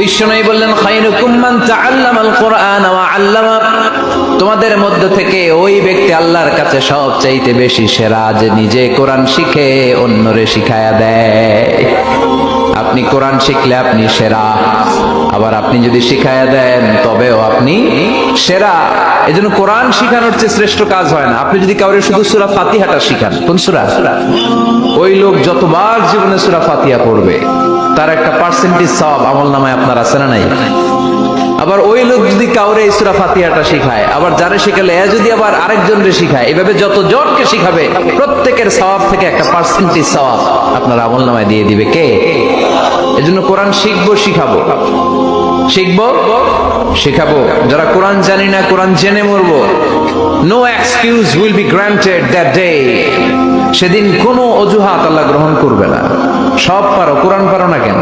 বিশ্বনবী বললেন, খায়রুকুম মান তাআল্লামাল কুরআন ওয়া আল্লামা, তোমাদের মধ্য থেকে ওই ব্যক্তি আল্লাহর কাছে সবচাইতে বেশি সেরা, যে নিজে কোরআন শিখে অন্যরে শিখায়া দেয়। আপনি কোরআন শিখলে আপনি সেরা, আবার আপনি যদি শিখায়া দেন তবেও আপনি সেরা। এজন্য কোরআন শিখানোর চেয়ে শ্রেষ্ঠ কাজ হয় না। আপনি যদি কাউরে শুধু সূরা ফাতিহাটা শিখান, কোন সূরা, ওই লোক যতবার জীবনে সূরা ফাতিহা পড়বে তার একটা পার্সেন্টেজ সওয়াব আমলনামায় আপনার আছে না নাই? আবার ওই লোক যদি কাউরে এই সূরা ফাতিহাটা শিখায়, আবার যারে শিখালে এ যদি আবার আরেকজনকে শিখায়, এভাবে যত জনকে শিখাবে প্রত্যেকের সওয়াব থেকে একটা পার্সেন্টেজ সওয়াব আপনার আমলনামায় দিয়ে দিবে কে? এজন্য কোরআন শিখবো, শিখাবো, শিখবো, শিখাবো। যারা কোরআন জানি না, কোরআন জেনে মরবো। No excuse will be granted that day. সেদিন কোনো অজুহাত আল্লাহ গ্রহণ করবে না। সব পারো, কোরআন পারো না কেন?